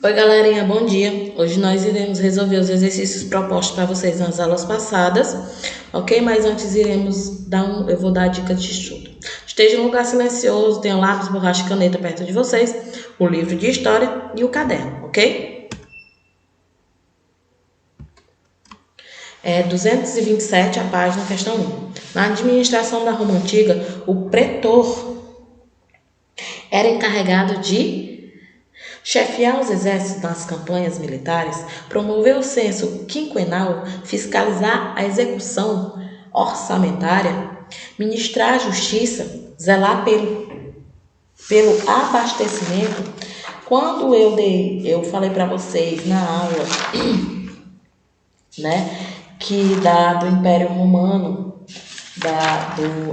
Oi, galerinha, bom dia. Hoje nós iremos resolver os exercícios propostos para vocês nas aulas passadas, ok? Mas antes eu vou dar a dica de estudo. Esteja em um lugar silencioso, tenha lápis, borracha e caneta perto de vocês, o livro de história e o caderno, ok? 227 a página, questão 1. Na administração da Roma Antiga, o pretor era encarregado de chefiar os exércitos nas campanhas militares, promover o censo quinquenal, fiscalizar a execução orçamentária, ministrar a justiça, zelar pelo abastecimento. Quando eu falei para vocês na aula, né, que do Império Romano,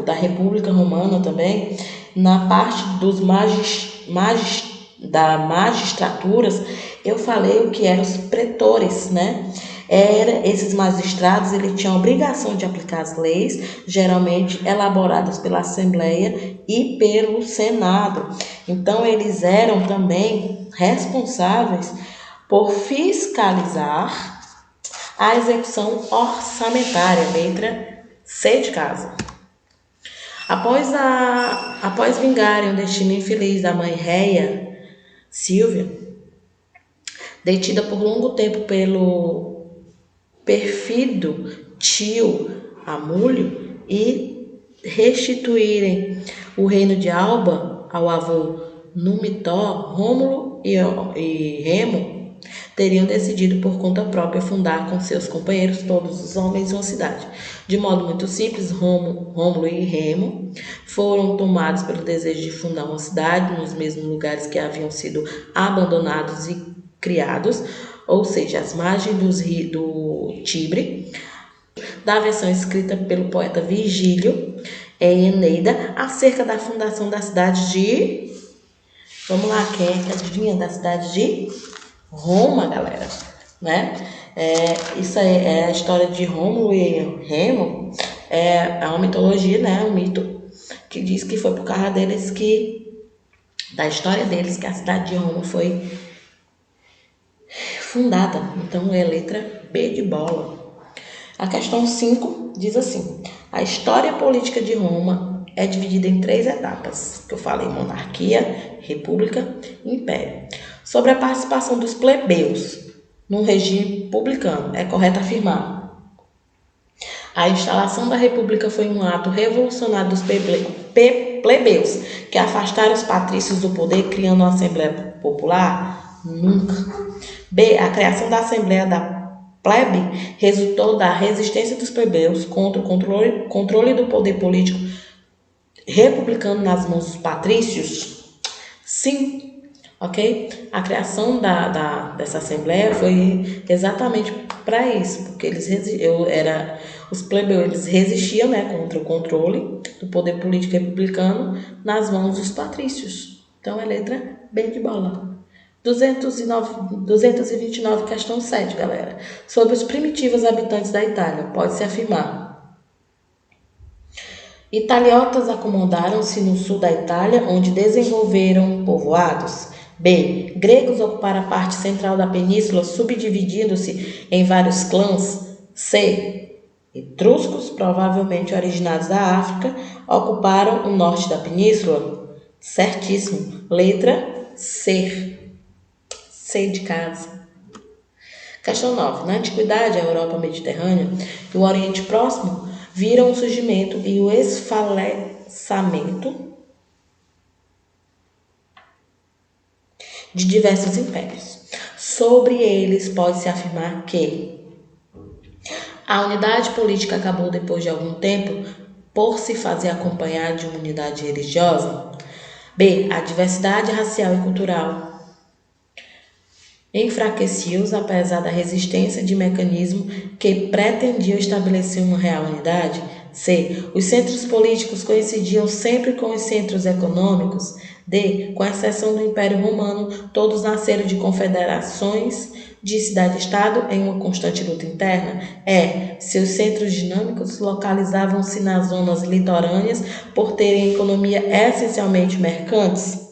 da República Romana também, na parte dos magistraturas, eu falei o que eram os pretores, né? Esses magistrados, eles tinham a obrigação de aplicar as leis, geralmente elaboradas pela Assembleia e pelo Senado. Então, eles eram também responsáveis por fiscalizar a execução orçamentária, letra C de casa. Após vingarem o destino infeliz da mãe réia, Silvia, detida por longo tempo pelo pérfido tio Amúlio, e restituírem o reino de Alba ao avô Numitor, Rômulo e Remo teriam decidido por conta própria fundar com seus companheiros, todos os homens, uma cidade. De modo muito simples, Rômulo e Remo foram tomados pelo desejo de fundar uma cidade nos mesmos lugares que haviam sido abandonados e criados, ou seja, às margens do Tibre, da versão escrita pelo poeta Virgílio em Eneida, acerca da fundação da cidade de... Vamos lá, quem é que adivinha da cidade de Roma, galera, né? Isso aí é a história de Rômulo e Remo, é uma mitologia, né? Um mito que diz que foi por causa da história deles, que a cidade de Roma foi fundada. Então é letra B de bola. A questão 5 diz assim: a história política de Roma é dividida em 3 etapas, que eu falei: monarquia, república e império. Sobre a participação dos plebeus no regime republicano, é correto afirmar: a instalação da república foi um ato revolucionário dos plebeus, que afastaram os patrícios do poder, criando uma Assembleia Popular? Nunca. B. A criação da Assembleia da plebe resultou da resistência dos plebeus contra o controle do poder político republicano nas mãos dos patrícios? Sim, ok? A criação dessa Assembleia foi exatamente para isso, porque os plebeus, eles resistiam, né, contra o controle do poder político republicano nas mãos dos patrícios. Então é letra B de bola. 229, questão 7, galera. Sobre os primitivos habitantes da Itália, pode-se afirmar: italiotas acomodaram-se no sul da Itália, onde desenvolveram povoados. B. Gregos ocuparam a parte central da península, subdividindo-se em vários clãs. C. Etruscos, provavelmente originados da África, ocuparam o norte da península. Certíssimo. Letra C. C de casa. Questão 9. Na antiguidade, a Europa mediterrânea e o Oriente Próximo viram o surgimento e o esfalecimento de diversos impérios. Sobre eles, pode-se afirmar que a unidade política acabou depois de algum tempo por se fazer acompanhar de uma unidade religiosa. B. A diversidade racial e cultural enfraqueciam-os, apesar da resistência de mecanismo que pretendiam estabelecer uma real unidade. C. Os centros políticos coincidiam sempre com os centros econômicos. D. Com exceção do Império Romano, todos nasceram de confederações de cidade-estado em uma constante luta interna. E. Seus centros dinâmicos localizavam-se nas zonas litorâneas por terem economia essencialmente mercantes.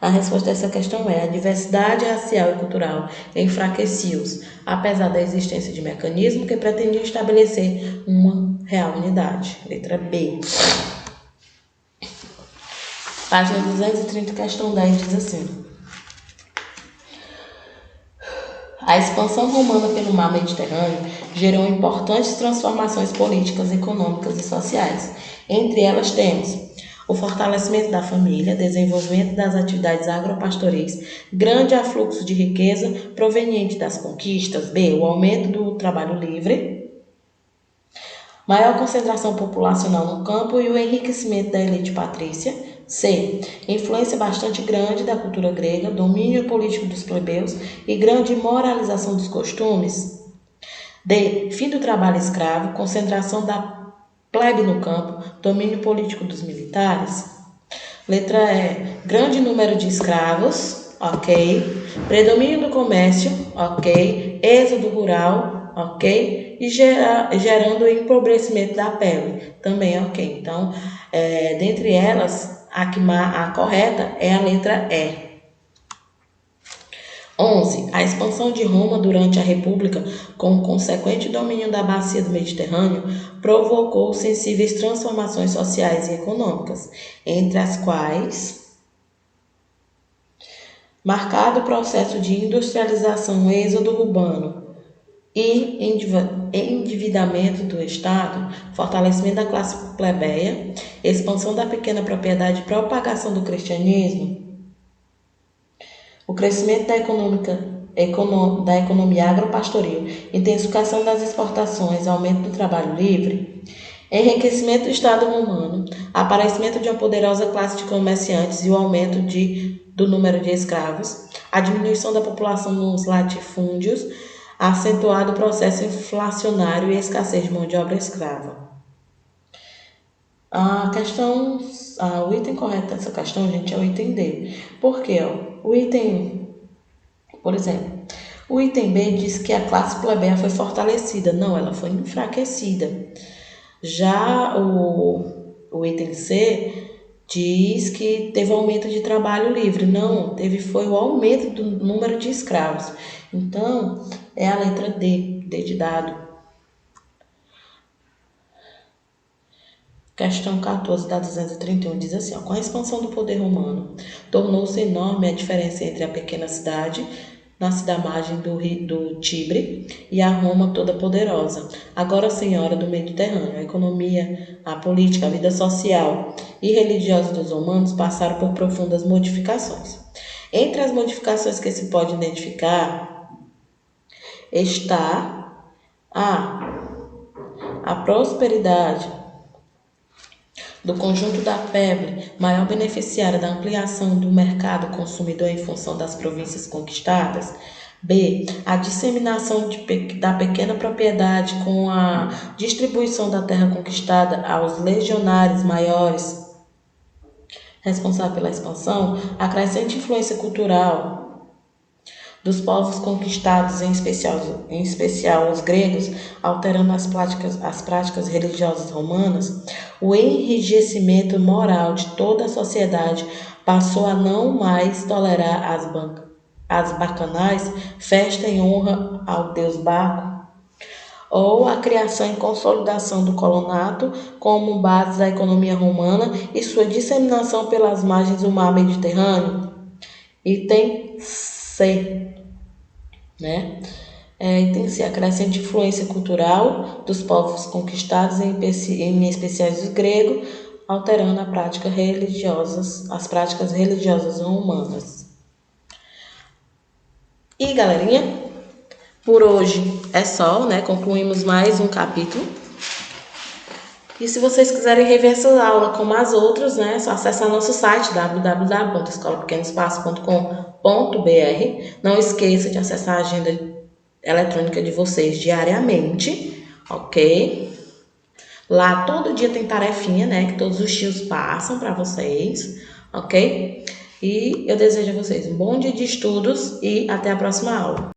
A resposta a essa questão é: a diversidade racial e cultural enfraqueciu-os, apesar da existência de mecanismos que pretendiam estabelecer uma real unidade. Letra B. Página 230, questão 10, diz assim: a expansão romana pelo mar Mediterrâneo gerou importantes transformações políticas, econômicas e sociais. Entre elas temos o fortalecimento da família, desenvolvimento das atividades agropastoris, grande afluxo de riqueza proveniente das conquistas. B. O aumento do trabalho livre, maior concentração populacional no campo e o enriquecimento da elite patrícia. C. Influência bastante grande da cultura grega, domínio político dos plebeus e grande moralização dos costumes. D. Fim do trabalho escravo, concentração da plebe no campo, domínio político dos militares. Letra E. Grande número de escravos, ok. Predomínio do comércio, ok. Êxodo rural, ok. E gerando o empobrecimento da pele, também ok. Então, dentre elas, a correta é a letra E. 11. A expansão de Roma durante a República, com o consequente domínio da bacia do Mediterrâneo, provocou sensíveis transformações sociais e econômicas, entre as quais marcado o processo de industrialização, êxodo urbano e endividamento do Estado, fortalecimento da classe plebeia, expansão da pequena propriedade e propagação do cristianismo, o crescimento da economia agropastoril, intensificação das exportações, aumento do trabalho livre, enriquecimento do Estado romano, aparecimento de uma poderosa classe de comerciantes e o aumento do número de escravos, a diminuição da população nos latifúndios, acentuado o processo inflacionário e a escassez de mão de obra escrava. O item correto dessa questão, gente, é o item D. Por quê? O item, por exemplo, o item B diz que a classe plebeia foi fortalecida. Não, ela foi enfraquecida. Já o item C diz que teve aumento de trabalho livre. Não, foi o aumento do número de escravos. Então, é a letra D, D de dado. Questão 14 da 231 diz assim: com a expansão do poder romano, tornou-se enorme a diferença entre a pequena cidade, nascida à margem do Tibre, e a Roma toda poderosa, agora senhora do Mediterrâneo. A economia, a política, a vida social e religiosa dos romanos passaram por profundas modificações. Entre as modificações que se pode identificar está a prosperidade do conjunto da plebe, maior beneficiária da ampliação do mercado consumidor em função das províncias conquistadas. B. A disseminação da pequena propriedade com a distribuição da terra conquistada aos legionários maiores responsável pela expansão, a crescente influência cultural dos povos conquistados, em especial os gregos, alterando as práticas religiosas romanas, o enrijecimento moral de toda a sociedade passou a não mais tolerar as bacanais, festa em honra ao deus Baco, ou a criação e consolidação do colonato como base da economia romana e sua disseminação pelas margens do mar Mediterrâneo. Item C, né? Item C, a crescente influência cultural dos povos conquistados, em especial os gregos, alterando as práticas religiosas romanas. E galerinha, por hoje é só, né? Concluímos mais um capítulo. E se vocês quiserem rever essa aula como as outras, né, é só acessar nosso site www.escolapequenospaços.com.br. Não esqueça de acessar a agenda eletrônica de vocês diariamente, ok? Lá todo dia tem tarefinha, né, que todos os tios passam para vocês, ok? E eu desejo a vocês um bom dia de estudos e até a próxima aula.